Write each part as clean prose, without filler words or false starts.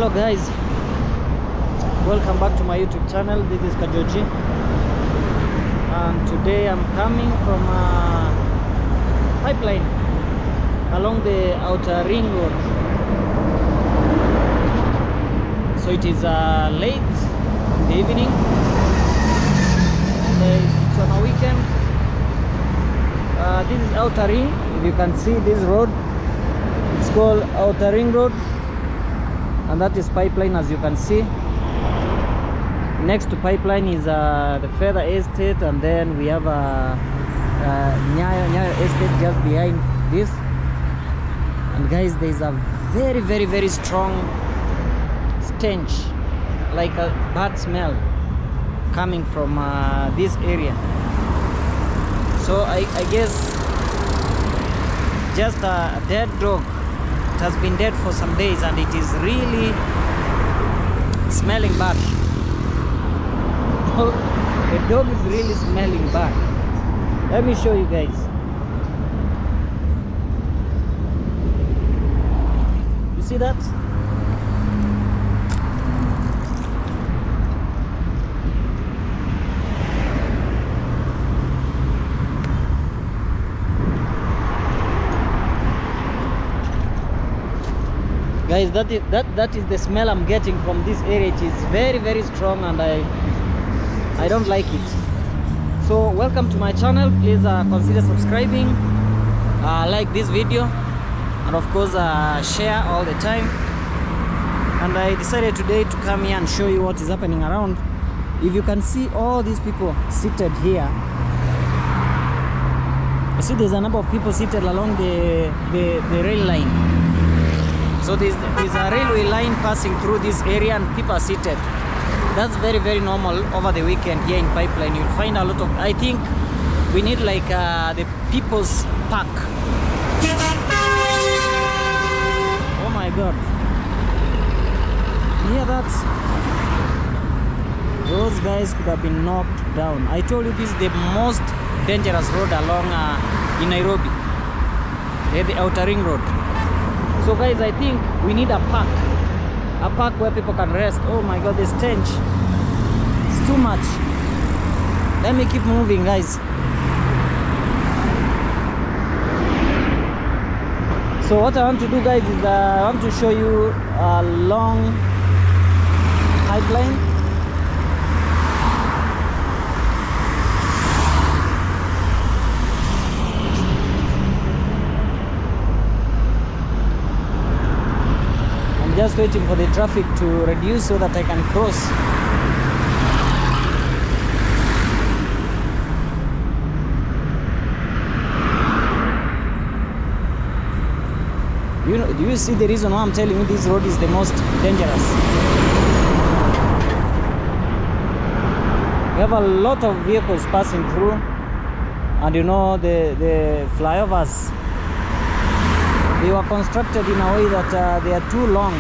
Hello guys, welcome back to my YouTube channel. This is Kajoji, and today I'm coming from a pipeline along the outer ring road. So it is late in the evening, and it's on a weekend. This is outer ring. If you can see this road, it's called outer ring road, and that is pipeline. As you can see, next to pipeline is the Feather Estate, and then we have Nyayo Estate just behind this. And guys, there is a very strong stench, like a bad smell coming from this area. So I guess just a dead dog. It has been dead for some days, and it is really smelling bad. The dog is really smelling bad. Let me show you guys. You see that? Guys, that is the smell I'm getting from this area. It is very strong, and I don't like it. So welcome to my channel. Please consider subscribing, like this video, and of course share all the time. And I decided today to come here and show you what is happening around. If you can see all these people seated here, you see there's a number of people seated along the rail line. So there's a railway line passing through this area, and people are seated. That's very normal over the weekend here in Pipeline. You'll find a lot of, I think we need like the people's park. Oh my god. Yeah, that's, those guys could have been knocked down. I told you this is the most dangerous road along in Nairobi, the outer ring road. So guys, I think we need a park where people can rest. Oh my god, the stench, it's too much. Let me keep moving, guys. So what I want to do, guys, is I want to show you a long pipeline. Just waiting for the traffic to reduce so that I can cross. Do you see the reason why I'm telling you this road is the most dangerous? We have a lot of vehicles passing through, and you know the flyovers, they were constructed in a way that they are too long.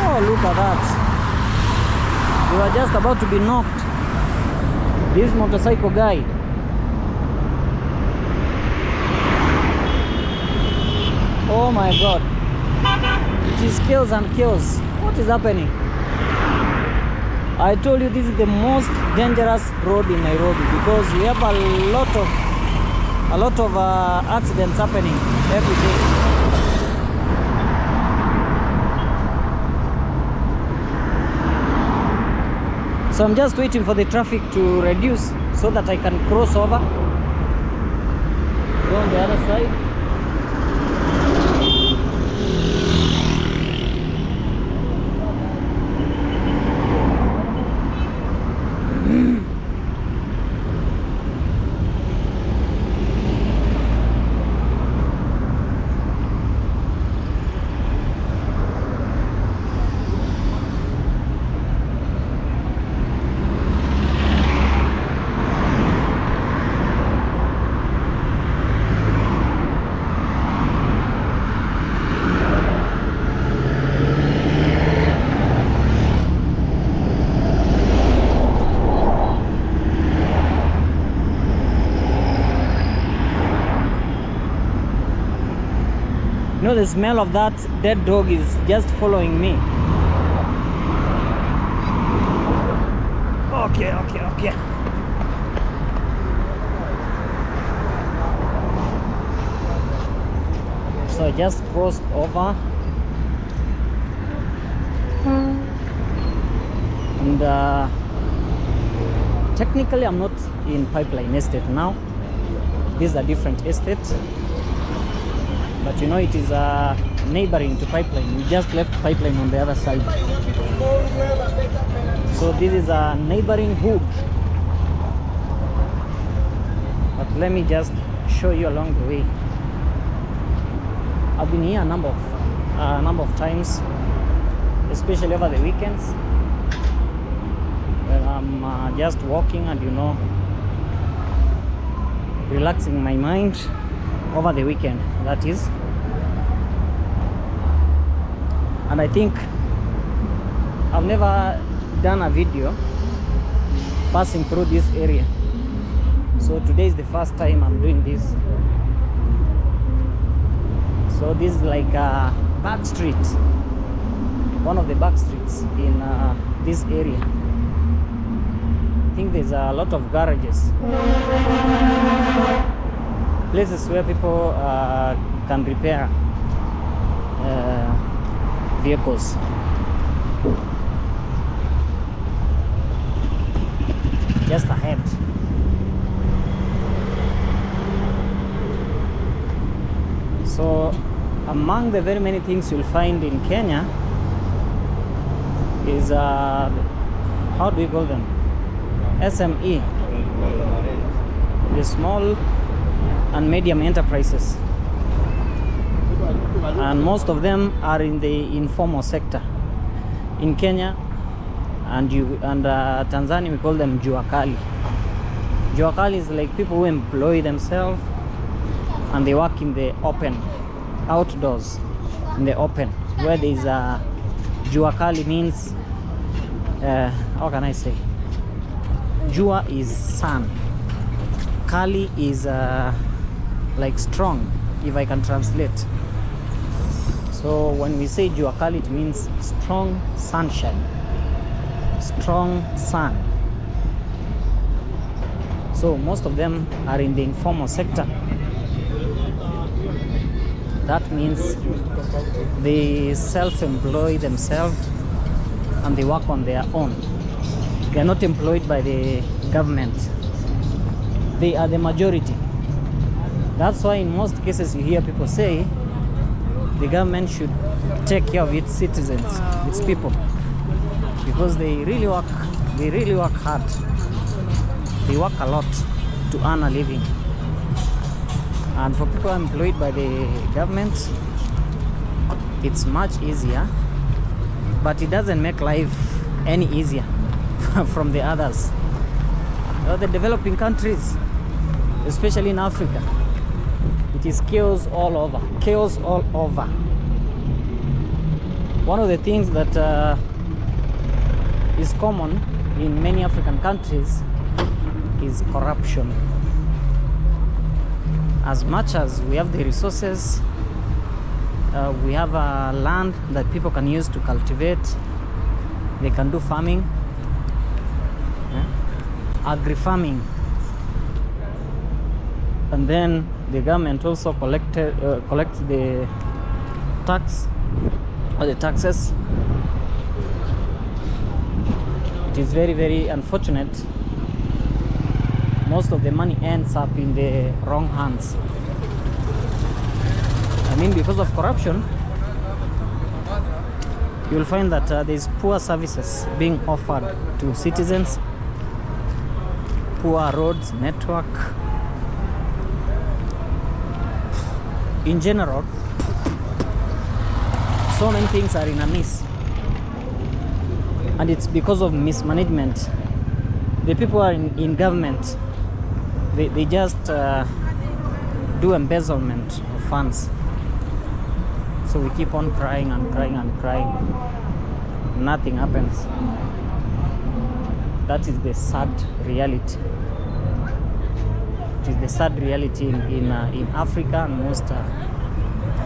Oh, look at that. They were just about to be knocked. This motorcycle guy. Oh my god. It is kills and kills. What is happening? I told you this is the most dangerous road in Nairobi, because we have a lot of accidents happening every day. So I'm just waiting for the traffic to reduce so that I can cross over, go on the other side. You know, the smell of that dead dog is just following me. Okay. So I just crossed over, and technically I'm not in Pipeline Estate now. This is a different estate, but you know, it is neighboring to Pipeline. We just left Pipeline on the other side, so this is a neighboring hood. But let me just show you along the way. I've been here a number of times, especially over the weekends, when I'm just walking and, you know, relaxing my mind over the weekend, that is. And I think I've never done a video passing through this area, so today is the first time I'm doing this. So this is like a back street, one of the back streets in this area. I think there's a lot of garages, places where people can repair vehicles. Just ahead. So among the very many things you'll find in Kenya is how do we call them? SME, the small and medium enterprises, and most of them are in the informal sector. In Kenya and Tanzania, we call them jua kali. Jua kali is like people who employ themselves and they work in the open, outdoors, in the open, where there is a jua kali means how can I say? Jua is sun, kali is like strong, if I can translate. So when we say jua kali, it means strong sunshine, strong sun. So most of them are in the informal sector. That means they self-employ themselves and they work on their own. They are not employed by the government. They are the majority. That's why in most cases you hear people say the government should take care of its citizens, its people, because they really work hard. They work a lot to earn a living. And for people employed by the government, it's much easier, but it doesn't make life any easier from the others. The developing countries, especially in Africa, it is chaos all over. Chaos all over. One of the things that is common in many African countries is corruption. As much as we have the resources, we have land that people can use to cultivate. They can do farming, agri-farming, and then the government also collects the tax or the taxes. It is very, very unfortunate. Most of the money ends up in the wrong hands. I mean, because of corruption, you will find that there's poor services being offered to citizens, poor roads, network. In general, so many things are in a miss, and it's because of mismanagement. The people who are in government, they just do embezzlement of funds. So we keep on crying and crying and crying. Nothing happens. That is the sad reality. It is the sad reality in Africa and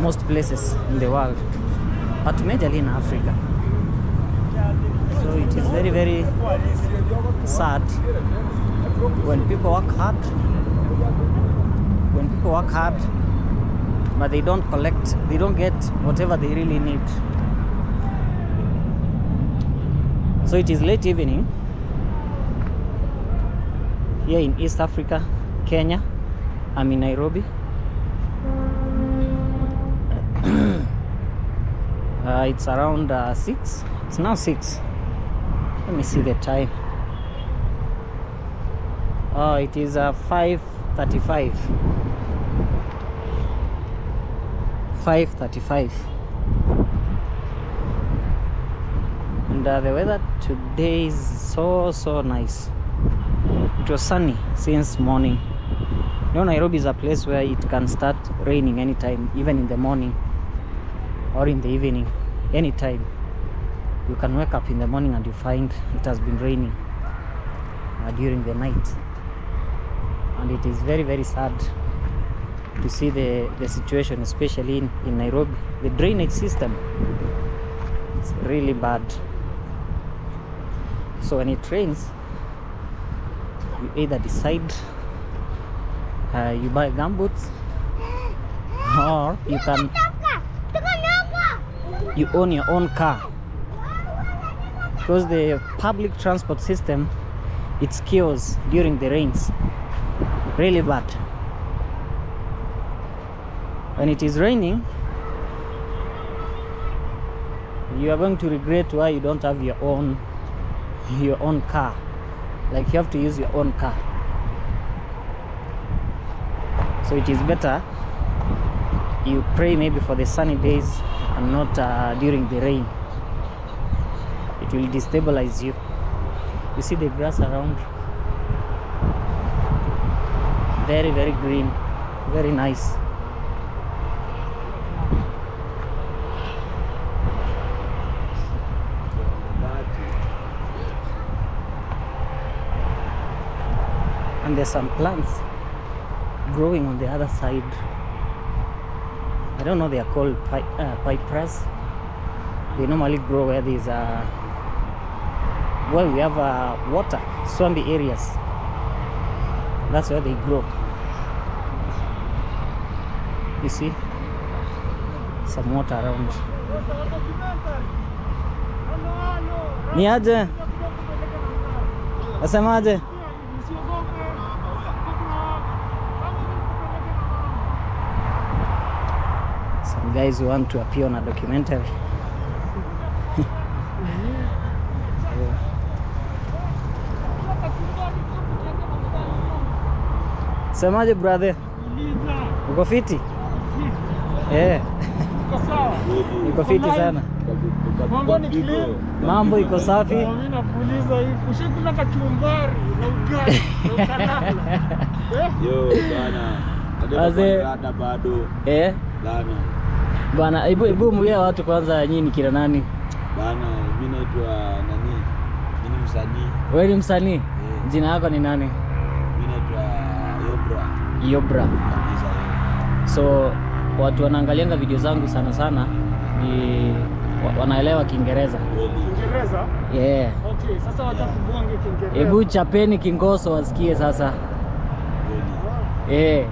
most places in the world, but majorly in Africa. So it is very, very sad when people work hard, but they don't get whatever they really need. So it is late evening here in East Africa, Kenya. I'm in Nairobi. It's around 6. It's now 6. Let me see the time. Oh, it is 5:35. 5:35. And the weather today is so nice. It was sunny since morning. You know, Nairobi is a place where it can start raining anytime, even in the morning or in the evening. Anytime you can wake up in the morning and you find it has been raining during the night, and it is very, very sad to see the situation, especially in Nairobi. The drainage system, it's really bad. So when it rains, you either decide you buy gumboots, or you own your own car, because the public transport system, it's chaos during the rains, really bad. When it is raining, you are going to regret why you don't have your own car. Like, you have to use your own car. So it is better you pray maybe for the sunny days and not during the rain. It will destabilize you. You see the grass around, very, very green, very nice. And there's some plants growing on the other side. I don't know, they are called pipers. They normally grow where there's where we have water, swampy areas. That's where they grow. You see some water around. Ni aje? Asemaje? Some guys who want to appear on a documentary. Semaje brother? Uko fiti? Eh. Uko fiti sana. Mambo ni clean. Mambo iko safi. Mimi nakuuliza hivi, ushakula kachumbari na ugali na ukalala? Yo bana. Hata bado. Bana. Bana, hebu mwambie watu kwanza nyinyi ni kina nani? Bana, mimi naitwa nani? Mimi ni msanii. Wewe ni msanii? Jina lako ni nani? Mimi naitwa Yobra. So watu wanaangalianga video zangu sana sana ni wanaelewa Kiingereza. Kiingereza? Yeah. Okay, sasa watakubonge Kiingereza. Hebu chapeni Kingoso wasikie sasa. Eh.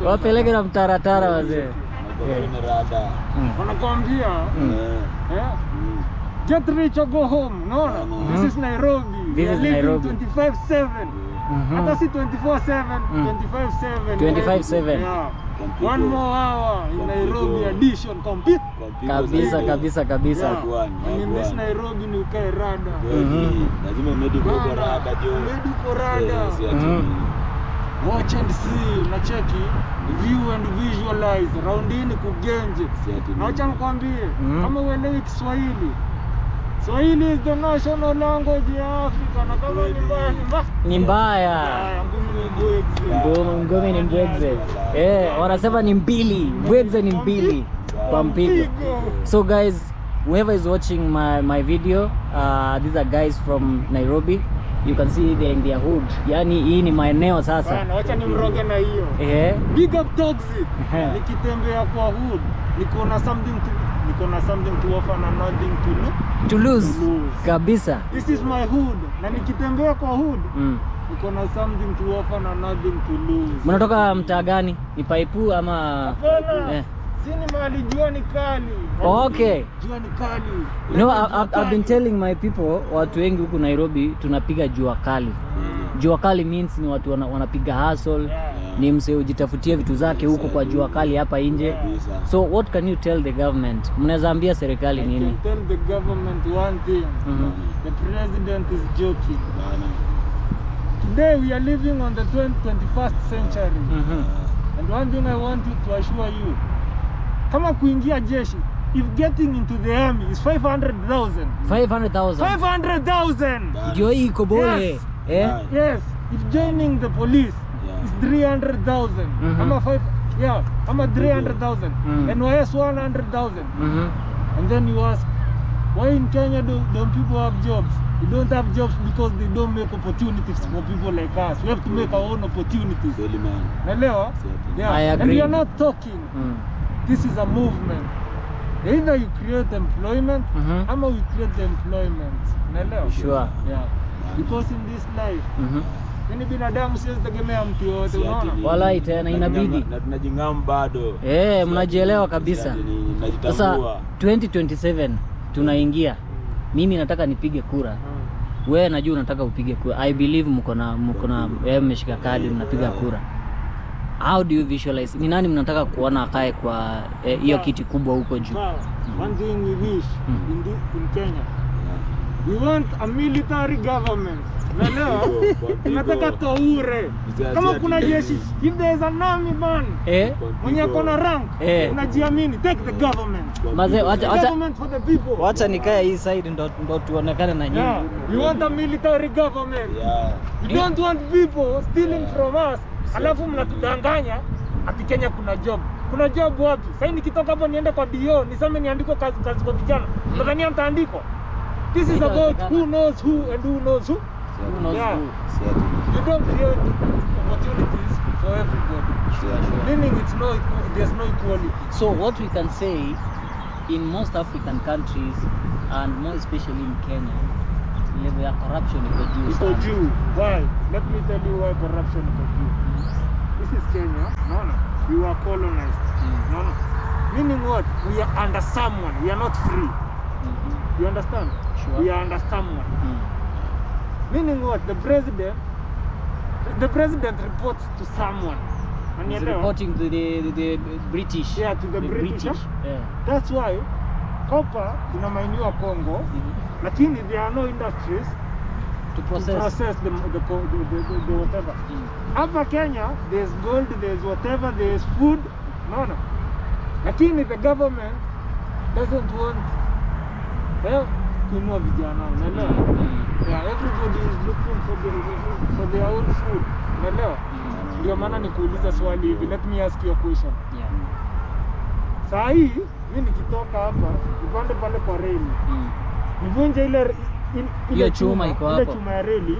Wapeleke na mtaratara wazee. Wanakuambia get rich or go home. No. This is Nairobi. This is Nairobi. 25/7. Hata si 24/7, 25/7. 25/7. Yeah. One more hour in Nairobi edition complete. Kabisa. In this Nairobi ni ukae rada. Lazima medical rada jo. Medical rada. Watch and see, na cheki, view and visualize. Round in kugenje. Na acha nikwambie, kama uelewi Kiswahili, Swahili is the national language ya Africa, na kama ni mbaya. Ngumi ni mbwegze. Wanasema ni mbili. Mbwegze ni mbili kwa mpigo. So guys, whoever is watching my video, these are guys from Nairobi. you can see they're in their hood. Yani hii ni maeneo sasa. Bana, wacha nimroge na hiyo. Big up Toxic. Nikitembea kwa hood, niko na something to offer and nothing to lose. Kabisa. This is my hood. Na nikitembea kwa hood, niko na something to offer and nothing to lose. Mnatoka mtaa gani? Ni Paipu ama Sini mahali jua ni kali. Okay. Jua ni kali. No, I've been telling my people, watu wengi huku Nairobi tunapiga jua kali. Jua kali means ni watu wanapiga hustle. Ni msee ujitafutie vitu zake huko kwa jua kali hapa nje. So what can you tell the government? Mnaweza ambia serikali nini? I can tell the government one thing. The president is joking. Today we are living on the 21st century. And one thing I want to assure you, kama kuingia jeshi, if getting into the army is 500,000. 500,000. Ndio hii iko bole. Yes, if joining the police is 300,000. Ama 300,000. NYS 100,000. And then you ask, why in Kenya don't people have jobs? We don't have jobs because they don't make opportunities for people like us. We have to make our own opportunities. Naelewa? I agree. And we are not talking. This is a movement. Either you create employment, ama we create the employment. Naelewa? Sure. Yeah. Because in this life, ni binadamu siwezi tegemea mtu yote, unaona? Wala tena inabidi. Na tunajingam bado. Mnajielewa kabisa. Sasa 2027 tunaingia. Mimi nataka nipige kura. Wewe najua unataka upige kura. I believe mko na mmeshika kadi mnapiga kura. How do you visualize? Ni nani mnataka kuona akae kwa hiyo kiti kubwa huko juu? One thing we wish in Kenya. We want a military government. Naelewa? Tunataka toure. Kama kuna jeshi, if there is an army man, mwenye akona rank, unajiamini, take the government. Maze, government for the people. Wacha nikae hii side ndo tuonekane na nyinyi. We want a military government. We don't want people stealing from us. Alafu mnatudanganya ati Kenya kuna job. Kuna job wapi? Sasa nikitoka hapo niende kwa DO, niseme niandiko kazi kwa vijana. Mtania mtaandiko. This is about who knows who and who knows who. You don't create opportunities for everybody. Meaning there's no equality. So what we can say, in most African countries and more especially in Kenya, level ya corruption iko juu. Why? Let me tell you why corruption iko juu. This is Kenya. No. We were colonized. No. Meaning what? We are under someone. We are not free. You understand? Sure. We are under someone. Meaning what? The president reports to someone. And he's reporting to the British. Yeah, to the British. That's why copper inamainiwa Congo, lakini there are no industries to process the whatever. Hapa Kenya, there's gold, there's whatever, there's food. No. Lakini the government doesn't want kuinua vijana, unaelewa? Everybody is looking for their own food, unaelewa? Ndio maana nikuuliza swali hivi, let me ask you a question. Saa hii mimi nikitoka hapa, nipande pale kwa reli, nivunje ile chuma iko hapo, ile chuma ya reli,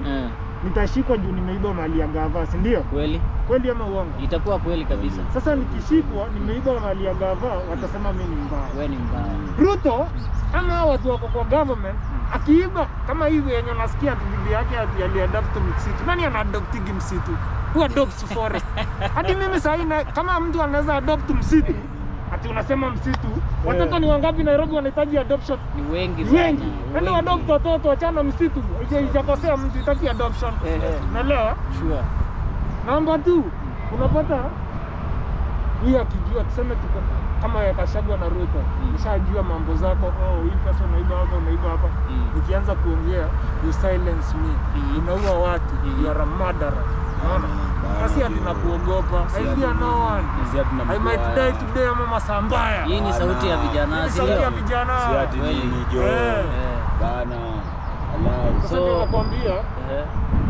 nitashikwa juu nimeiba mali ya gava, si ndio? Kweli ama uongo? Itakuwa kweli kabisa. Sasa nikishikwa nimeiba mali ya gava, watasema mimi ni mbaya. Wewe ni mbaya. Ruto ama watu wako kwa government akiiba kama hivi yenye nasikia bibi yake aliadopt msitu. Nani anaadoptigi msitu? Who adopts forest? Hadi mimi sasa kama mtu anaweza adopt msitu, ati unasema msitu, watoto ni wangapi Nairobi wanahitaji adoption? Ni wengi sana. Ndio adopt watoto, achana msitu. Ijakosea mtu itaki adoption. Naelewa? Sure. Number 2, unapata huyu akijua tuseme tuko kama yakashagwa na Ruto, nishajua mambo zako, hii pesa unaiba hapa, nikianza kuongea you silence me, unaua watu, you are a murderer. Unaona? Basi ati nakuogopa. I fear no one. I might die today ama masaa mbaya. Hii ni sauti ya vijana. Sauti ya vijana. Si ati nini jo. Bana. Allah. So nakwambia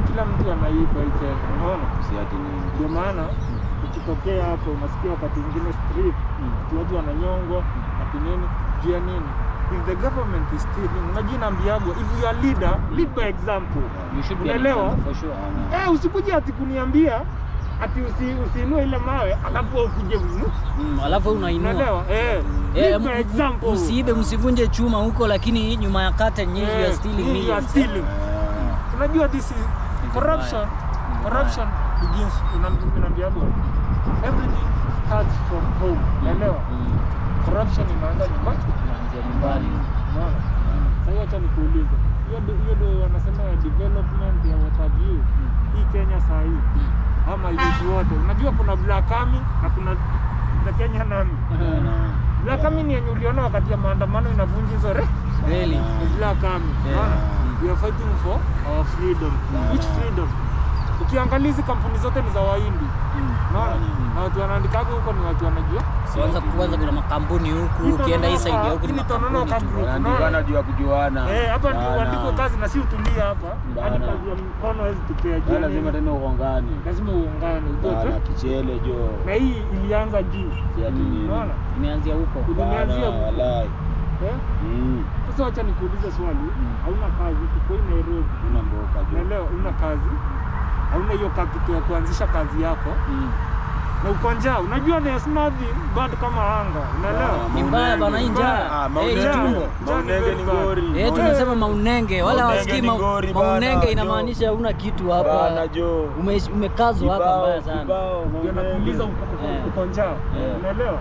kila mtu anaiba hicho. Unaona? Si ati nini. Ndio maana ukitokea hapo unasikia wakati mwingine street watu wananyongwa ati nini? Jua nini? if the government is stealing, unajua naambiagwa if you are leader, lead by example. You should be Unaelewa? for sure. Usikuje ati kuniambia ati usiinue ile mawe alafu ukuje alafu unainua. Unaelewa? Lead by example. Usiibe, msivunje chuma huko, lakini nyuma ya curtain nyinyi you are stealing. You are stealing. Unajua this is corruption. Corruption begins, unaambiagwa everything starts from home. Unaelewa? Corruption inaanza nyumbani. Unaona? Sasa acha nikuulize. Hiyo ndio wanasema ya development ya what have you. Hii Kenya saa hii. Ama hivi wote. Unajua kuna Black Army na kuna the Kenya Army. Black Army ni yenye uliona wakati ya maandamano inavunja hizo really. Black Army. Unaona? We are fighting for our freedom. Which freedom? Ukiangalia hizi kampuni zote ni za Wahindi. Unaona? Na watu wanaandikaga huko ni watu wanajua. Kwanza kuna makampuni huku, ukienda hii side huku ni makampuni. Wanaandikana juu ya kujuana. Hapa ndio uandike kazi na si utulia hapa. Hadi kazi ya mkono hizi tupea juu. Lazima tena uongane. Lazima uongane. Bana kichele jo. Na hii ilianza juu. Unaona? Imeanzia huko. Imeanzia huko. Sasa acha nikuulize swali. Hauna kazi, uko Nairobi. Una mboka jo. Naelewa una kazi. Hauna hiyo capital ya kuanzisha kazi yako. Na uko njaa, unajua there's nothing bad kama anga. Unaelewa? Ni mbaya bana hii njaa. Maunenge ni ngori. Tunasema maunenge. Wala wasikii maunenge inamaanisha huna kitu hapa. Bana jo. Umekazwa hapa mbaya sana. Ndio nakuuliza uko njaa. Unaelewa?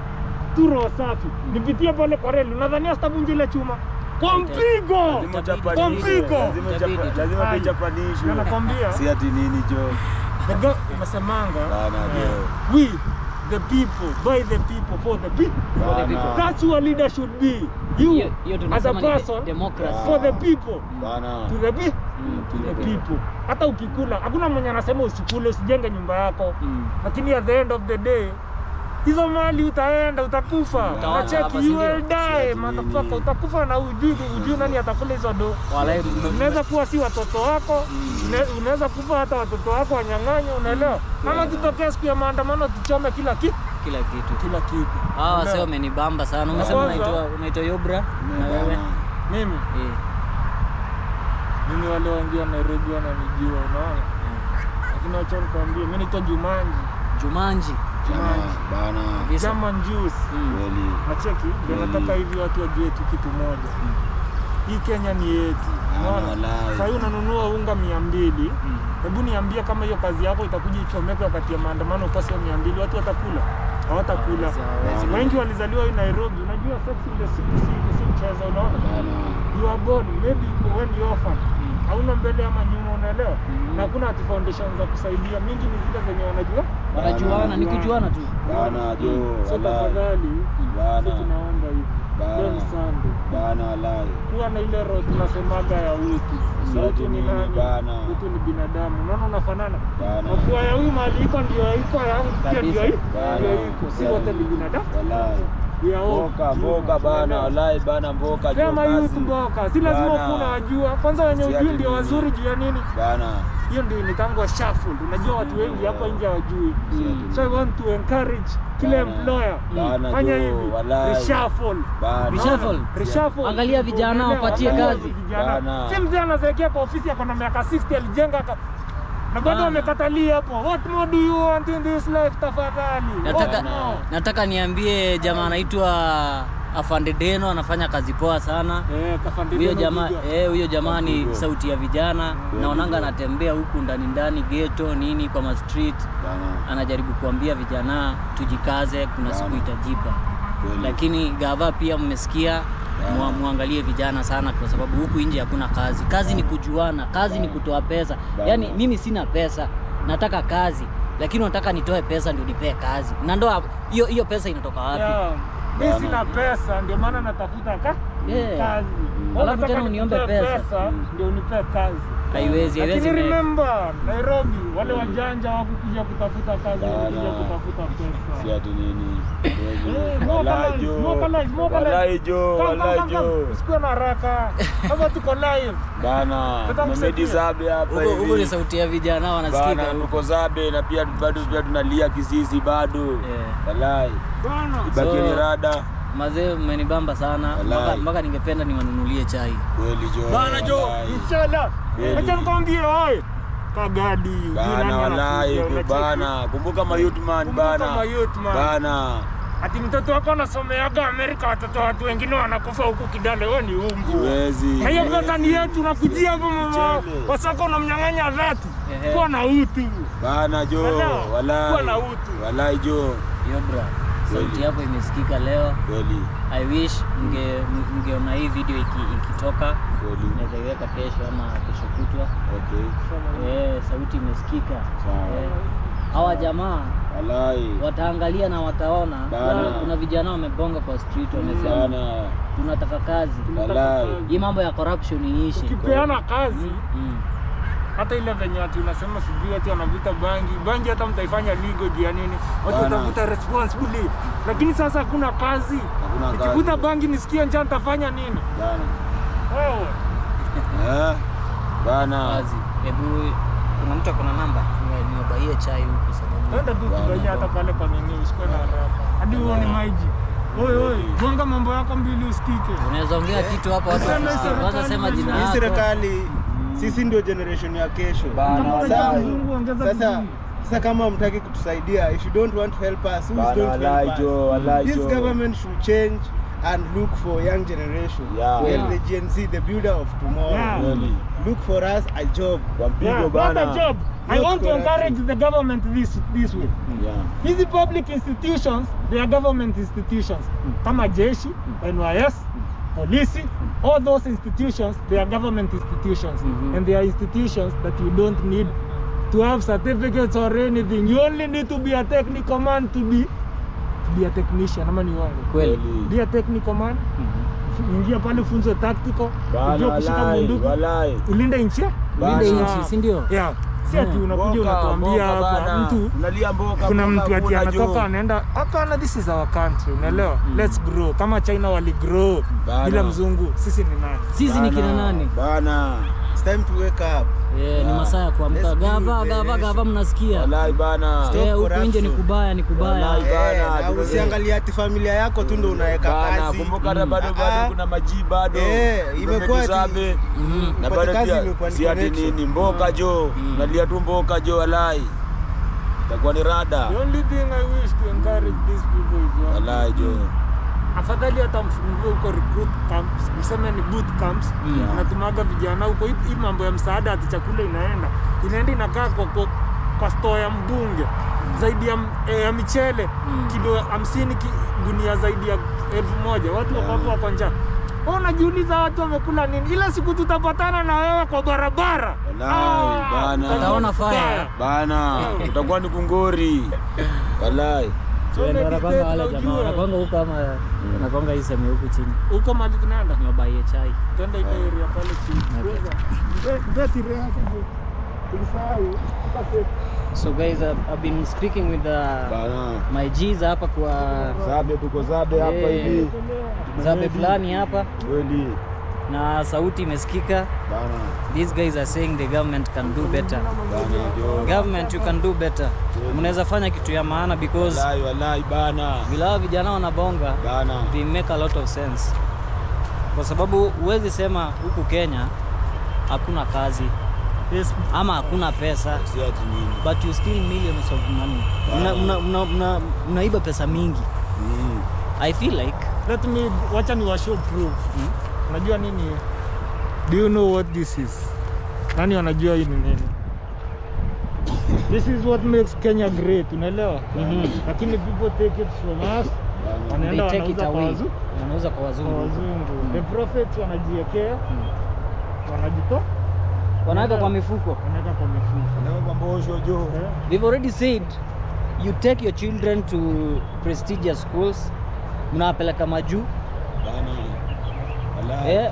Turo safi. Nipitie pale kwa reli. Unadhania sitabunja ile chuma? Kwa mpigo. Lazima tuchapanishwe. Nakwambia. Si ati nini jo. Ndio unasemanga. Bana jo. We the people, by the people, for the people. That's what leader should be. You as a person, democracy. For the people. Bana. To the people. Hata ukikula, hakuna mwenye anasema usikule, usijenge nyumba yako. Lakini at the end of the day, hizo mali utaenda utakufa. Unacheki you will die motherfucker, utakufa na ujui nani atakula hizo do. Unaweza kuwa si watoto wako, unaweza kufa hata watoto wako wanyang'anywe, unaelewa? Kama tutokea siku ya maandamano tuchome kila kitu. Sasa umenibamba sana. Umesema unaitwa Yobra na wewe? Mimi wale wengi wa Nairobi wananijua, unaona? Lakini acha nikwambie, mimi naitwa Jumanji. Bana. German juice. Nacheki, ndio nataka hivi watu wajue kitu moja. Hii Kenya ni yetu. Unaona? Sasa unanunua unga 200. Hebu niambie kama hiyo kazi yako itakuja ichomeke wakati ya maandamano kwa sababu 200 watu watakula. Hawatakula. Wengi walizaliwa in Nairobi. Unajua sex in the city si mchezo, unaona? You are born maybe when you are orphan. Hauna mbele ama nyuma, unaelewa? Na hakuna ati foundation za kusaidia. Mingi ni zile zenye wanajuana, ni kujuana tu. Bana jo. So tafadhali, tunaomba hivi. Don't sande. Bana walai. Kuwa na ile roho tunasemaga ya utu. Sauti ni nani? Utu ni binadamu. Unaona unafanana? Na kuwa ya huyu mali iko ndio iko yangu pia ndio iko. Si wote ni binadamu. Walai. Mboka bana, walai bana, mboka juu. Kama youth mboka, si lazima ukuna wajua. Kwanza wenye ujui ndio wazuri juu ya nini? Bana. Hiyo ndio inatangwa shuffle. Unajua watu wengi hapa nje hawajui. So I want to encourage kila employer. Fanya hivi. Reshuffle. Angalia vijana wapatie kazi. Si mzee anazeekea kwa ofisi yako na miaka 60 alijenga na bado amekatalia hapo. What more do you want in this life tafadhali? Nataka niambie jamaa anaitwa Afande Deno anafanya kazi poa sana. Huyo jamaa ni sauti ya vijana. Naonanga anatembea huku ndani ghetto nini kwa ma street. Anajaribu kuambia vijana tujikaze, kuna siku itajipa. Lakini gava pia mmesikia, muangalie vijana sana kwa sababu huku nje hakuna kazi. Kazi ni kujuana, kazi ni kutoa pesa. Yaani mimi sina pesa, nataka kazi, lakini nataka nitoe pesa ndio nipe kazi. Na ndio hiyo pesa inatoka wapi? Mimi sina pesa ndio maana natafuta kazi. Alafu tena uniombe pesa ndio unipe kazi. Haiwezi. Lakini remember Nairobi wale wajanja wakukuja kutafuta kazi, wakukuja kutafuta pesa. Si ati nini? Walai. Usikue na haraka. Kama tuko live. Bana, mmedi zabe hapa hivi. Huko ni sauti ya vijana wanasikika. Bana, tuko zabe na pia bado tunalia kisisi bado. Walai. Bana. Ibaki ni rada. Mazee mmenibamba sana. Mpaka ningependa niwanunulie chai. Kweli jo. Bana jo, inshallah. Acha nikwambie wewe. Kagadi, bana wallahi bana. Kumbuka mayutman bana. Bana. Ati mtoto wako anasomeaga Amerika, watoto watu wengine wanakufa huku Kidale, wewe ni umbu. Huwezi. Hiyo pesa ni yetu, nakujia hapo mama. Wasako unamnyang'anya dhati. Kwa na utu. Bana jo, wallahi. Kwa na utu. Wallahi jo. Yo bra. Sauti yako imesikika leo. Kweli. I wish mngeona hii video ikitoka. Kweli. Naweza iweka kesho ama kesho kutwa. Okay. Sauti imesikika. Sawa. Hawa jamaa wallahi wataangalia na wataona. Kuna vijana wamebonga kwa street wamesema tunataka kazi. Wallahi. Hii mambo ya corruption iishe. Ukipeana kazi. Hata ile venye ati unasema sijui ati wanavuta bangi hata mtaifanya legal ya nini? Watu watavuta responsibly. Lakini sasa hakuna kazi. Nikivuta bangi nisikie njaa nitafanya nini? Bana. Wewe. Bana. Kazi. Hebu kuna mtu akona namba? Niwabaie chai huku sababu. Nenda tu kubaia hata pale kwa nini usikwe na haraka. Hadi uone maji. Oi, gonga mambo yako mbili usikike. Unaweza ongea kitu hapa watu wanasema jina lako. Serikali sisi ndio generation ya kesho. Sasa kama mtaki kutusaidia, if you don't want to help us, who's going to help us? This government should change and look for young generation. The Gen Z, the builder of tomorrow. Look for us a job. Not a job. I want to encourage the government this way. These public institutions, they are government institutions. Kama jeshi, NYS, police, all those institutions, they are government institutions. And they are institutions that you don't need to have certificates or anything. You only need to be a technical man to be a technician. Ama ni wangu. Kweli. Be a technical man. Ingia pale funzo tactical. Unajua kushika bunduki. Ulinde nchi. Ulinde nchi, si ndio? Yeah. Si ati unakuja unatuambia hapa mtu unalia mboka. Kuna mtu ati anatoka anaenda hapana, this is our country. Unaelewa? Let's grow. Kama China wali grow bila mzungu, sisi ni nani? Sisi ni kina nani? Bana. It's time to wake up. Ni masaa ya kuamka. Gava mnasikia? Wallahi bana. Huko nje ni kubaya. Na usiangalie ati familia yako tu ndio unaweka kazi. Kumbuka hata bado kuna maji bado. Imekuwa na bado pia si ati nini mboka jo. Nalia tu mboka jo wallahi. Itakuwa ni rada. The only thing I wish to encourage these people is wallahi jo. Afadhali hata mfungue huko recruit camps, mseme ni boot camps. Unatumaga vijana huko, hii mambo ya msaada ati chakula inaenda inakaa kwa store ya mbunge zaidi ya michele kilo 50 gunia zaidi ya 1000. Watu wako njaa. Unajiuliza watu wamekula nini? Ila siku tutapatana na wewe kwa barabara. Wallahi bana. Utaona fire. Bana. Utakuwa ni kungori. Wallahi. Wanapanga wale jamaa, wanapanga huko ama wanapanga hii sehemu huko chini. Huko mali tunaenda. Niwabaie chai. Twende ile area pale chini. Ndio tire yake. Tulisahau. So guys, I've been speaking with my G's hapa kwa Zabe, tuko Zabe hapa hivi. Zabe fulani hapa. Kweli. Na sauti imesikika. Bana. These guys are saying the government can do better. Government, you can do better. Mnaweza fanya kitu ya maana because wallahi bana. Bila vijana wanabonga bana. They make a lot of sense. Kwa sababu huwezi sema huku Kenya hakuna kazi. Yes. Ama hakuna pesa. But you steal millions of money. Unaiba pesa mingi. I feel like wacha ni washow proof. Unajua nini? Do you know what this is? Nani wanajua hii ni nini? This is what makes Kenya great, unaelewa? Lakini people take it from us. Wanaenda wanauza kwa wazungu. The prophets wanajiwekea. Wanajitoa. Wanaweka kwa mifuko. Wanaweka kwa mbosho jo. We've already said you take your children to prestigious schools. Mnawapeleka majuu.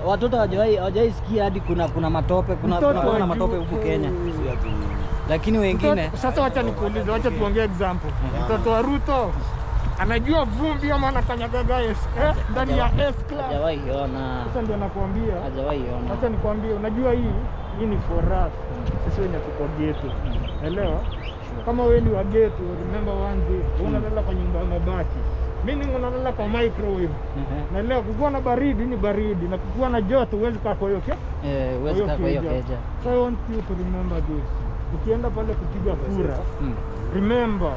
Watoto hawajawahi sikia hadi kuna matope, kuna matope huku Kenya. Lakini wengine sasa, wacha nikuulize, wacha tuongee example. Mtoto wa Ruto anajua vumbi ama anakanyagaga ndani ya S class? Hajawahi ona. Sasa ndio nakwambia. Hajawahi ona. Wacha nikwambie, unajua hii ni for us. Sisi wenye tuko ghetto. Elewa? Kama wewe ni wa ghetto, remember one day, unalala kwa nyumba ya mabati. Mimi unalala kwa microwave. Na leo kukiwa na baridi ni baridi, na kukiwa na joto huwezi kaa kwa hiyo huwezi kaa kwa hiyo keja. So I want you to remember this. Ukienda pale kupiga kura, remember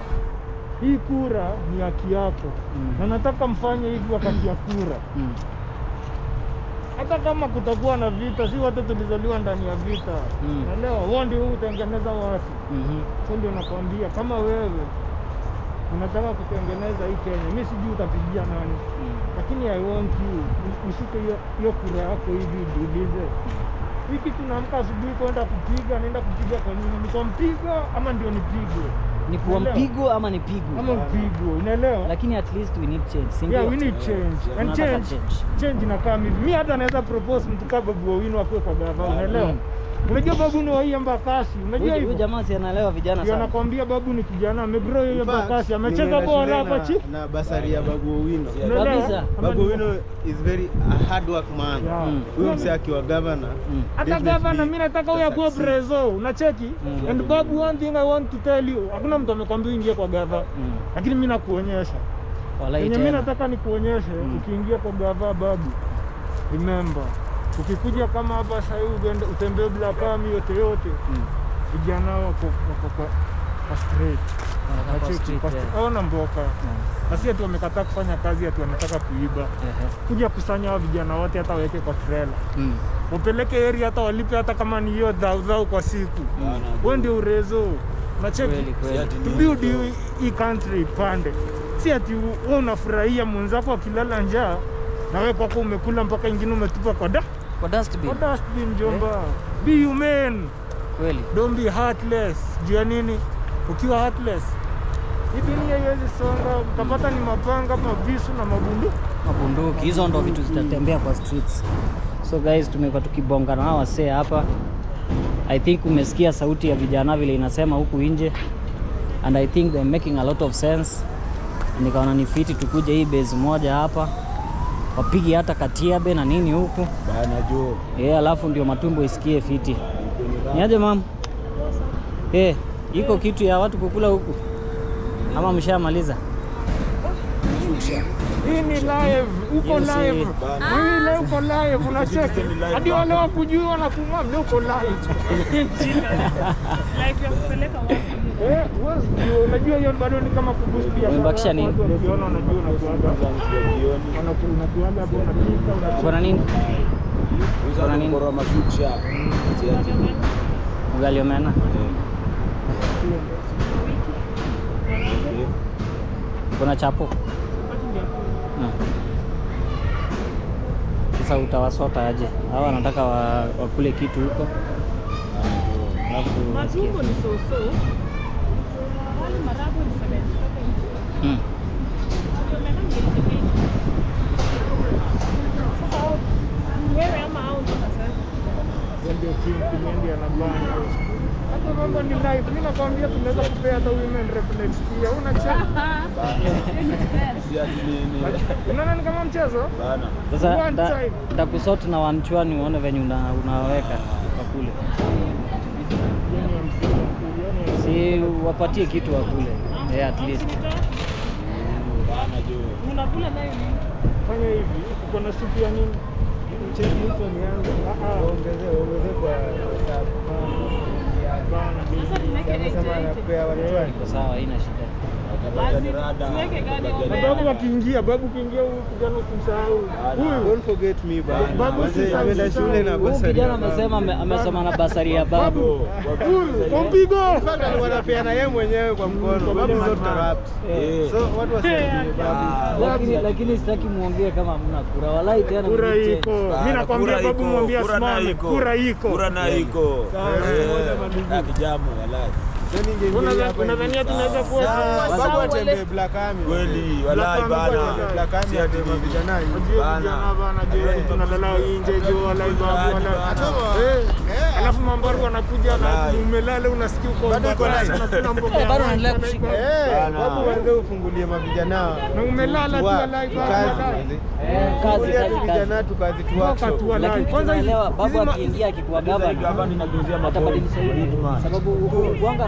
hii kura ni haki yako. Na nataka mfanye hivi wakati ya kura. Hata kama kutakuwa na vita, si wote tulizaliwa ndani ya vita. Na leo wao ndio utengeneza watu. So ndio nakwambia kama wewe unataka kutengeneza hii Kenya, mimi sijui utapigia nani. Lakini I want you ushike hiyo kura yako hivi ujiulize. Wiki tunaamka asubuhi kwenda kupiga, naenda kupiga kwa nini? Ni kwa mpigo ama ndio nipigwe? Ni kwa mpigo ama nipigwe? Ama mpigo, unaelewa? Lakini at least we need change. Yeah, we need change. And change inakaa mimi. Mimi hata naweza propose mtu kama Babu Owino akue kwa gava, unaelewa? Unajua Babu ni wa hii Embakasi, unajua hivyo? Huyu jamaa si anaelewa vijana sana. Anakuambia Babu ni kijana, amegrow hiyo Embakasi, amecheza bola hapa chini. Na basari ya Babu Owino. Kabisa. Babu Owino is very a hard work man. Huyo msee akiwa governor. Hata governor mimi nataka huyo akuwe prezo, unacheki? And Babu, one thing I want to tell you, hakuna mtu amekwambia uingie kwa gava. Lakini mimi nakuonyesha. Wallahi tena. Mimi nataka nikuonyeshe ukiingia kwa gava Babu. Remember, ukikuja kama hapa sasa hivi utembee bila kami yote vijana wako kwa straight. Hawana mboka. Na si ati wamekataa kufanya kazi, ati wanataka kuiba. Kuja kusanya hao vijana wote hata waweke kwa trailer. Wapeleke area hata walipe hata kama ni hiyo dhao kwa siku. Wewe ndio urezo. Unacheki? To build hii country pande. Si ati wewe unafurahia mwenzako akilala njaa na wewe kwako umekula mpaka ingine umetupa kwa dustbin. Kwa dustbin jomba. Be human. Kweli. Don't be heartless. Jua nini? Ukiwa heartless, hii dunia haiwezi songa. Utapata ni mapanga, mavisu na mabunduki. Hizo ndo vitu zitatembea kwa streets. So guys, tumekuwa tukibonga na wasee hapa. I think umesikia sauti ya vijana vile inasema huku nje. And I think they're making a lot of sense. Nikaona ni fiti tukuje hii base moja hapa. Wapigi hata Katiabe na nini huku. Bana jo. Alafu ndio matumbo isikie fiti. Niaje mam? Iko kitu ya watu kukula huku? Ama mshamaliza? Hii ni live, uko live. Hii leo uko live, unacheki. Hadi wale wakujui wanakumwa leo uko live. Live ya kupeleka wapi? Unajua hiyo bado ni kama kubustia. Umebakisha nini? Unaona unakuaga hapo unapika. Kuna nini? Kuna nini? Kwa mafuta. Ugali omena. Kuna chapo. Sasa utawasota aje? Hawa wanataka wakule kitu huko. Matumbo ni so. Wale marago ni 7. Wewe ama au ndo sasa? Ndio kimendi anabana. Hata mambo ni live. Mimi nakwambia tunaweza kupea hata women rep next year. Unacheka? Unaona ni kama mchezo? Bana. Sasa nitakusort na wanchwani uone venye unaweka kwa kule. Si wapatie kitu wakule. At least. Bana jo. Unakula nayo nini? Fanya hivi, uko na supu ya nini? Cheki hizo nianze. Ongeze kwa sababu. Sasa tunaweke Iko sawa, haina shida. Babu akiingia, huyu kijana usimsahau. Don't forget me babu. Babu ameenda shule na basari. Kijana amesema na basari ya babu. Mpigo. Wanapeana yeye mwenyewe kwa mkono. Babu is not corrupt. So what was babu? Lakini sitaki muongee kama hamna kura. Wallahi tena kura iko. Mimi nakwambia babu mwambie simama. Kura iko. Kura na iko. Na kijamu wallahi. Unadhania tunaweza kuwa babu atembee Black Army? Kweli wallahi bana. Black Army atembee vijana bana. Je, tunalala nje jo wallahi babu wallahi. Alafu mambaru wanakuja na umelala unasikia uko mbaya sana kuna mboga. Bado anaendelea kushika. Babu waende ufungulie mavijana. Na umelala tu wallahi Kazi vijana tu kazi tu wako. Lakini kwanza elewa babu akiingia akikuwa gavana atabadilisha hivi sababu kuanga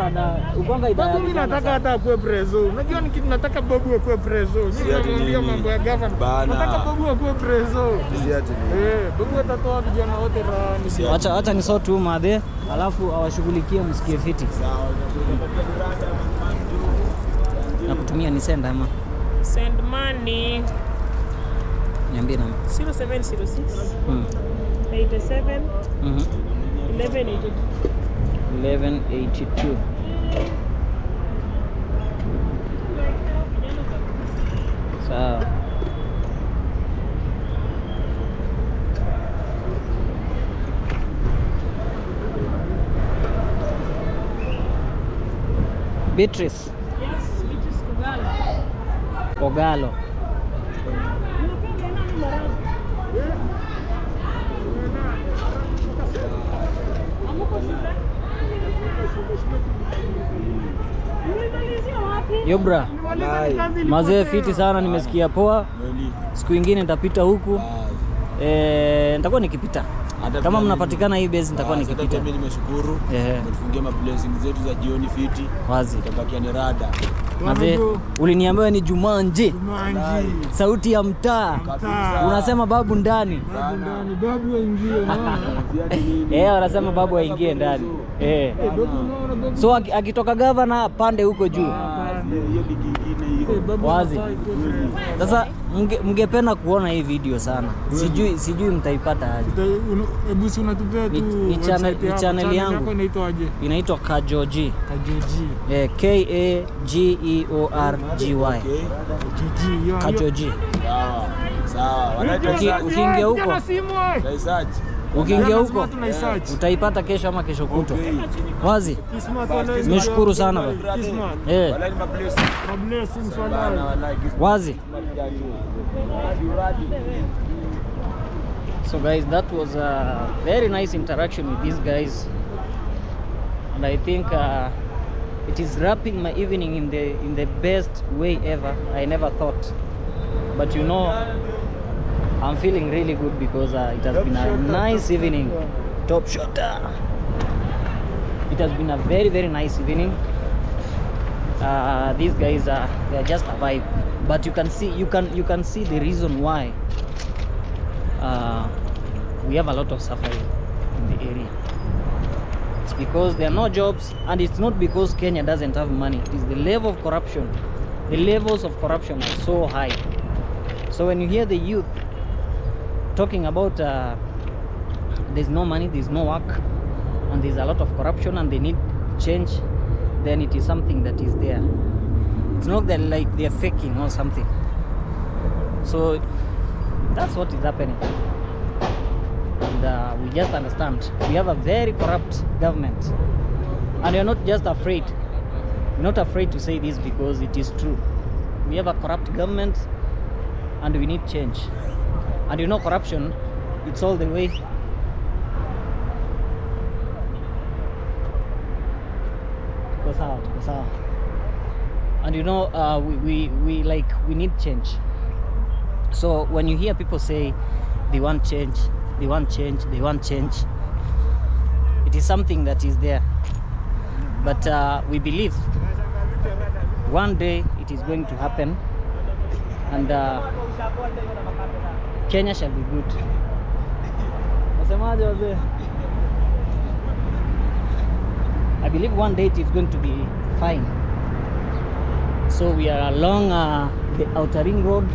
ukwanga idea. Mimi nataka hata akuwe preso. Unajua ni kitu nataka Babu akuwe preso. Nimeambia mambo ya government. Nataka Babu akuwe preso. Babu atatoa vijana wote rani. Acha ni tu madhe, alafu awashughulikie msikie fiti. Sawa. Na kutumia ni send ama? Send money. Niambie namba. 0706 87 1182. 1182. Sawa. Beatrice. Yes, Beatrice Kogalo. Kogalo. Yobra. Mazee fiti sana, nimesikia poa. Siku ingine nitapita huku. Nitakuwa nikipita. Kama mnapatikana hii base nitakuwa nikipita. Mimi nimeshukuru. Tumefungia mablessings zetu za jioni fiti. Wazi. Tutabakia ni rada. Mazee, uliniambia ni Jumanji. Sauti ya mtaa. Unasema babu ndani. Babu aingie. Wanasema babu aingie ndani. So akitoka governor pande huko juu. Wazi. Sasa mngependa kuona hii video sana. Sijui mtaipata aje. Hebu si unatupea tu ni channel yangu. Inaitwa Kajoji. Kageorgy. Kajoji. Sawa. Ukiingia huko. Ukiingia huko utaipata kesho ama kesho kutwa. Wazi. Nimeshukuru sana baba. Wazi. So guys, that was a very nice interaction with these guys, and I think it is wrapping my evening in the best way ever. I never thought, but you know, I'm feeling really good because it has been a nice evening. Top shot. It has been a very, very nice evening. These guys they're just a vibe, but you can see the reason why we have a lot of suffering in the area. It's because there are no jobs, and it's not because Kenya doesn't have money. It is the level of corruption. The levels of corruption are so high. So when you hear the youth talking about there's no money, there's no work, and there's a lot of corruption and they need change, then it is something that is there. It's not that like they're faking or something. So that's what is happening. And we just understand we have a very corrupt government, and you're not just afraid. We're not afraid to say this because it is true. We have a corrupt government and we need change. And you know, corruption, it's all the way. And you know, we need change. So when you hear people say they want change, they want change, they want change, it is something that is there. But we believe one day it is going to happen, and Kenya shall be good. I believe one day it is going to be fine. So we are along the Outer Ring Road.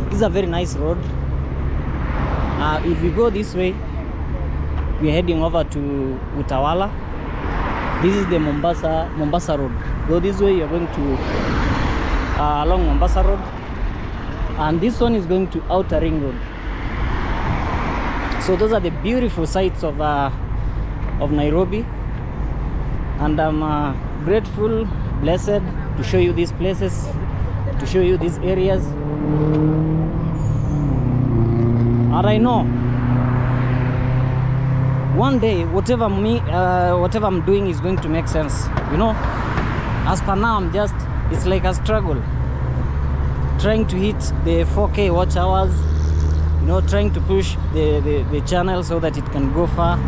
This is a very nice road. If we go this way, we are heading over to Utawala. This is the Mombasa Road. Go this way, you are going to along Mombasa Road, and this one is going to Outer Ring Road. So those are the beautiful sights of Nairobi, and I'm grateful, blessed to show you these places, to show you these areas. And I know one day whatever I'm doing is going to make sense. You know, as per now it's like a struggle trying to hit the 4K watch hours, you know, trying to push the channel so that it can go far.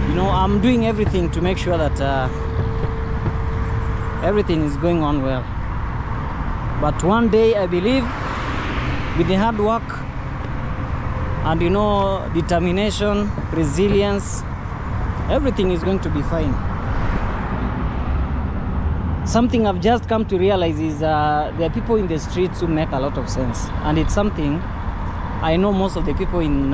You know, I'm doing everything to make sure that everything is going on well. But one day, I believe, with the hard work and determination, resilience, everything is going to be fine. Something I've just come to realize is there are people in the streets who make a lot of sense, and it's something I know most of the people in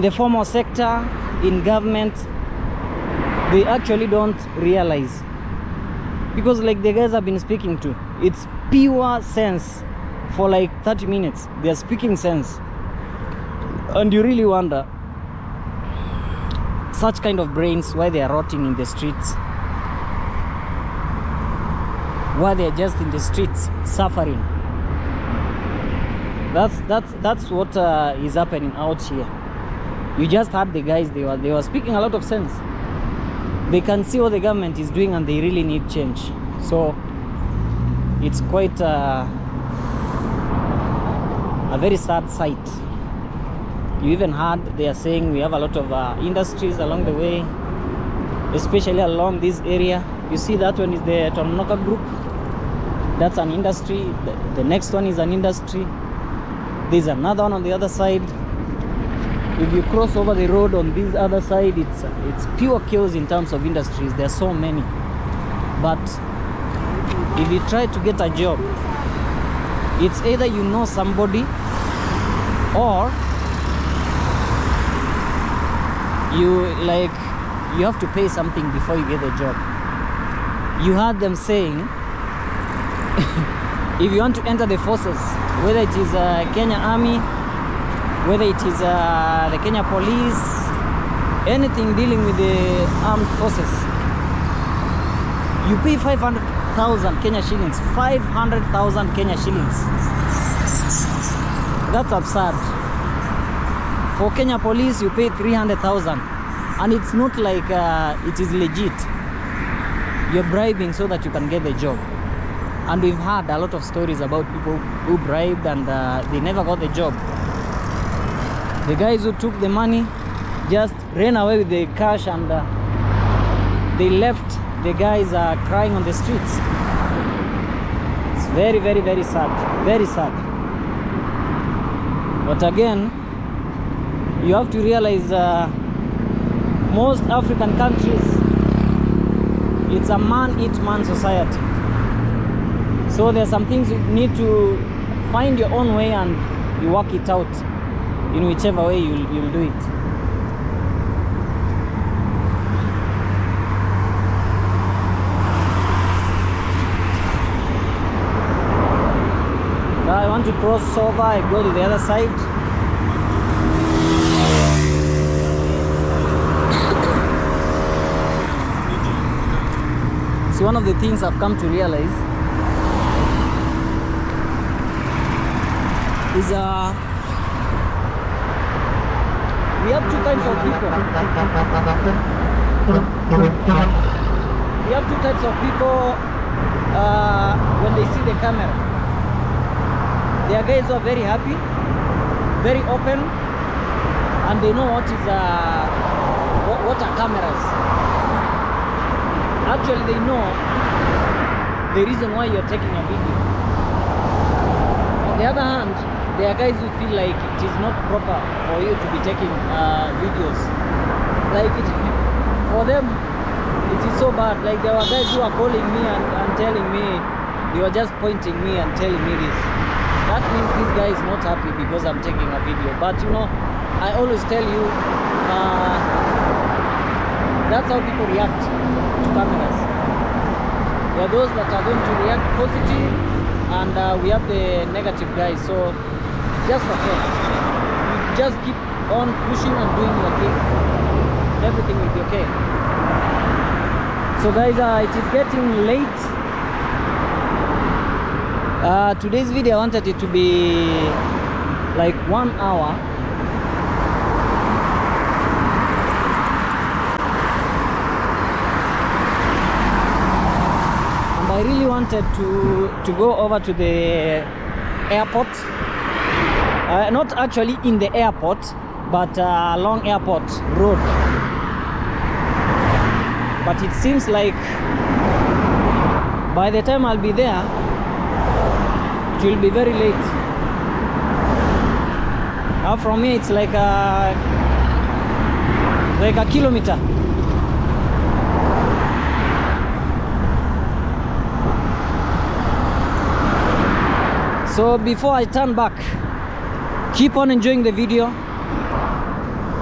the formal sector, in government, they actually don't realize. Because like the guys I've been speaking to, it's pure sense. For like 30 minutes, they're speaking sense. And you really wonder, such kind of brains, why they are rotting in the streets, why they're just in the streets suffering. That's what is happening out here. You just heard the guys, they were speaking a lot of sense. They can see what the government is doing and they really need change. So it's quite a very sad sight. You even heard they are saying we have a lot of industries along the way, especially along this area. You see that one is the Tononoka group. That's an industry. The next one is an industry. There's another one on the other side. If you cross over the road on this other side, it's pure chaos in terms of industries. There are so many. But if you try to get a job, it's either you know somebody or you have to pay something before you get a job. You heard them saying if you want to enter the forces, whether it is Kenya Army, whether it is the Kenya Police, anything dealing with the armed forces, you pay 500,000 Kenya shillings. 500,000 Kenya shillings. That's absurd. For Kenya Police, you pay 300,000, and it's not like it is legit. You're bribing so that you can get the job. And we've heard a lot of stories about people who bribed and they never got the job. The guys who took the money just ran away with the cash, and they left the guys crying on the streets. It's very, very, very sad. Very sad. But again, you have to realize most African countries, it's a man-eat-man society. So there are some things you need to find your own way and you work it out in whichever way you'll do it. So I want to cross over, I go to the other side. See, one of the things I've come to realize is we have two types of people. We have two types of people when they see the camera. There are guys who are very happy, very open, and they know what are cameras. Actually, they know the reason why you're taking a video. On the other hand, there are guys who feel like it is not proper for you to be taking videos. Like for them, it is so bad. Like there were guys who are calling me and telling me, they were just pointing me and telling me this. That means this guy is not happy because I'm taking a video. But I always tell you, that's how people react to cameras. There are those that are going to react positive, and we have the negative guys. So just okay, you just keep on pushing and doing your thing. Everything will be okay. So guys, it is getting late. Today's video I wanted it to be like 1 hour. And I really wanted to go over to the airport. Not actually in the airport, but along airport road. But it seems like by the time I'll be there, it will be very late. Now from here it's like a kilometer. So before I turn back, keep on enjoying the video.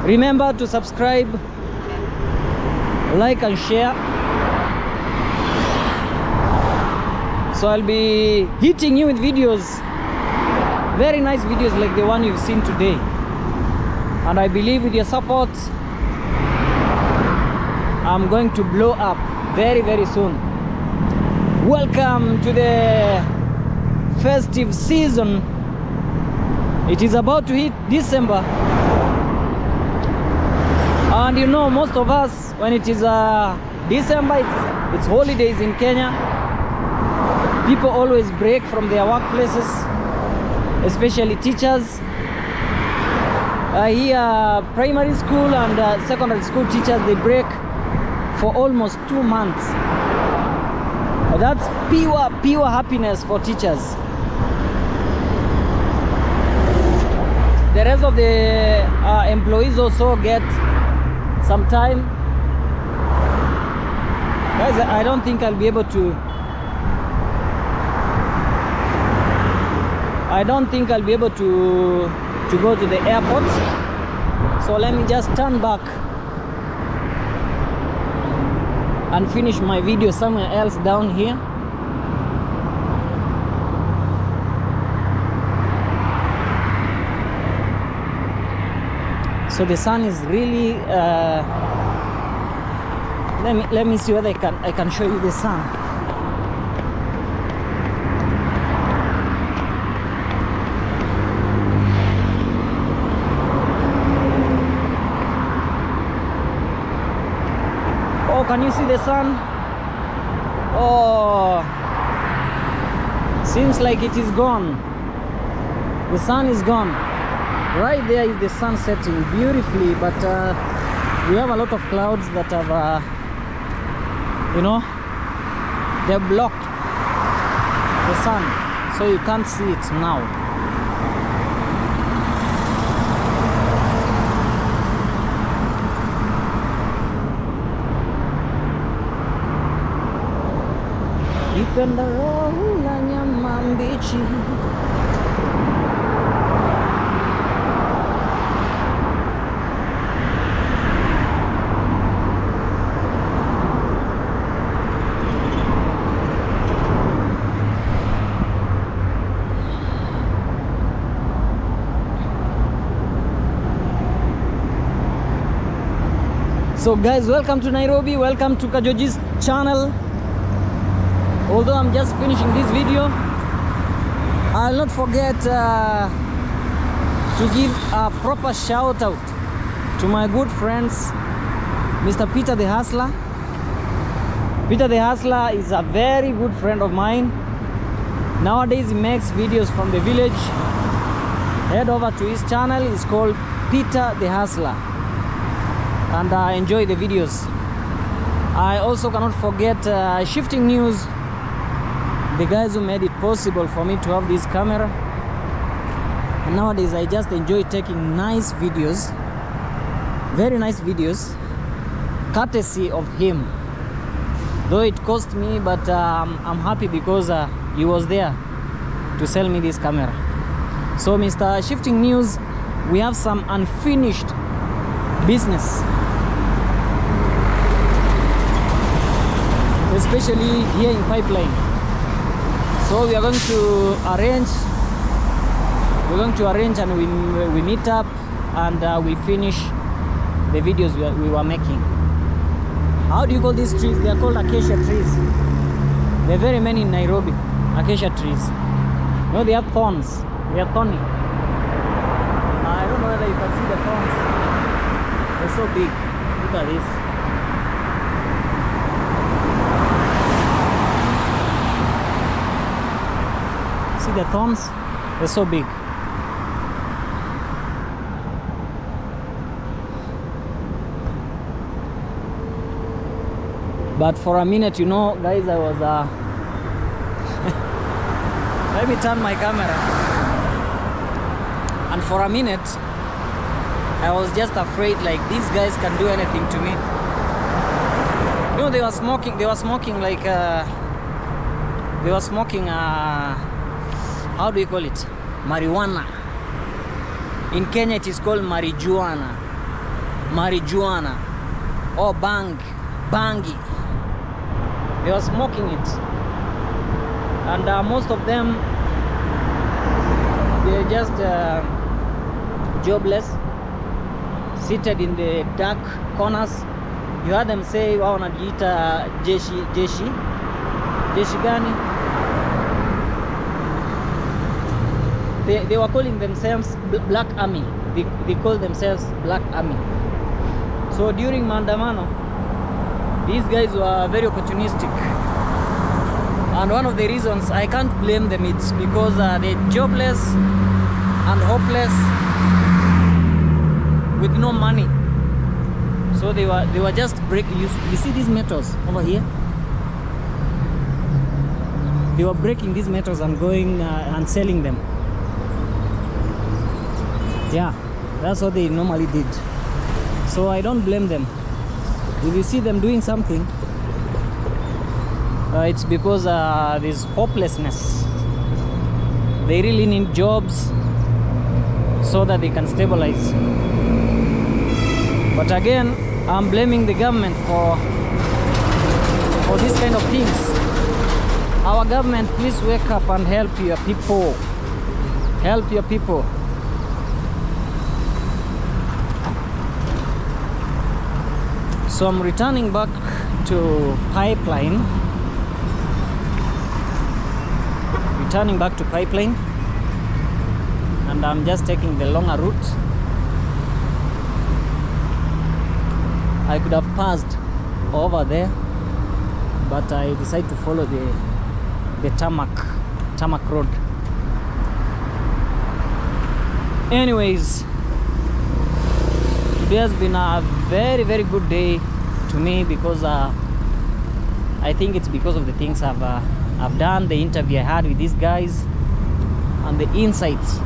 Remember to subscribe, like and share. So I'll be hitting you with videos, very nice videos like the one you've seen today. And I believe with your support, I'm going to blow up very, very soon. Welcome to the festive season. It is about to hit December, and you know, most of us, when it is December, it's holidays in Kenya. People always break from their workplaces, especially teachers. Here primary school and secondary school teachers, they break for almost 2 months. That's pure happiness for teachers. The rest of the employees also get some time. Guys, I don't think I'll be able to go to the airport. So let me just turn back and finish my video somewhere else down here. So the sun is really let me see whether I can show you the sun. Oh, can you see the sun? Oh, seems like it is gone. The sun is gone. Right there is the sun setting beautifully, but we have a lot of clouds that have, they've blocked the sun, so you can't see it now. Ipenda roho la nyama mbichi. So guys, welcome to Nairobi, welcome to Kajoji's channel. Although I'm just finishing this video, I'll not forget to give a proper shout out to my good friends, Mr. Peter the Hustler. Peter the Hustler is a very good friend of mine. Nowadays he makes videos from the village. Head over to his channel, it's called Peter the Hustler, and enjoy the videos. I also cannot forget Shifting News, the guys who made it possible for me to have this camera. And nowadays I just enjoy taking nice videos, very nice videos, courtesy of him. Though it cost me, but I'm happy because he was there to sell me this camera. So Mr. Shifting News, we have some unfinished business, especially here in Pipeline. So we are going to arrange and we meet up and we finish the videos we were making. How do you call these trees? They are called acacia trees. There are very many in Nairobi, acacia trees. No, they have thorns. They are thorny. I don't know whether you can see the thorns. They're so big. Look at this. See the thorns? They're so big. But for a minute, you know, guys, I Let me turn my camera. And for a minute, I was just afraid like these guys can do anything to me. You know, they were smoking like how do you call it? Marijuana. In Kenya it is called marijuana. Marijuana. Or bangi. They were smoking it. And most of them, they're just jobless, seated in the dark corners. You heard them say wao wanajiita jeshi gani? They were calling themselves Black Army. They call themselves Black Army. So during maandamano, these guys were very opportunistic. And one of the reasons I can't blame them, it's because they're jobless and hopeless with no money. So they were just breaking. You see these metals over here? They were breaking these metals and going and selling them. Yeah, that's what they normally did. So I don't blame them. If you see them doing something, it's because there's hopelessness. They really need jobs so that they can stabilize. But again, I'm blaming the government for these kind of things. Our government, please wake up and help your people. Help your people. So I'm returning back to Pipeline. And I'm just taking the longer route. I could have passed over there, but I decided to follow the tarmac road. Anyways, today has been a very, very good day to me because I think it's because of the things I've done, the interview I had with these guys, and the insights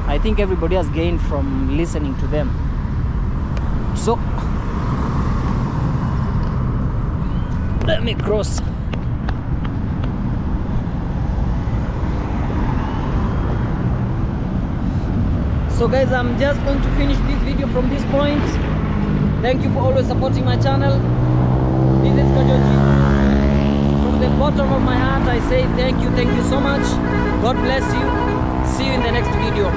I think everybody has gained from listening to them. So let me cross. So guys, I'm just going to finish this video from this point. Thank you for always supporting my channel. This is Kajoji. From the bottom of my heart I say thank you so much. God bless you. See you in the next video.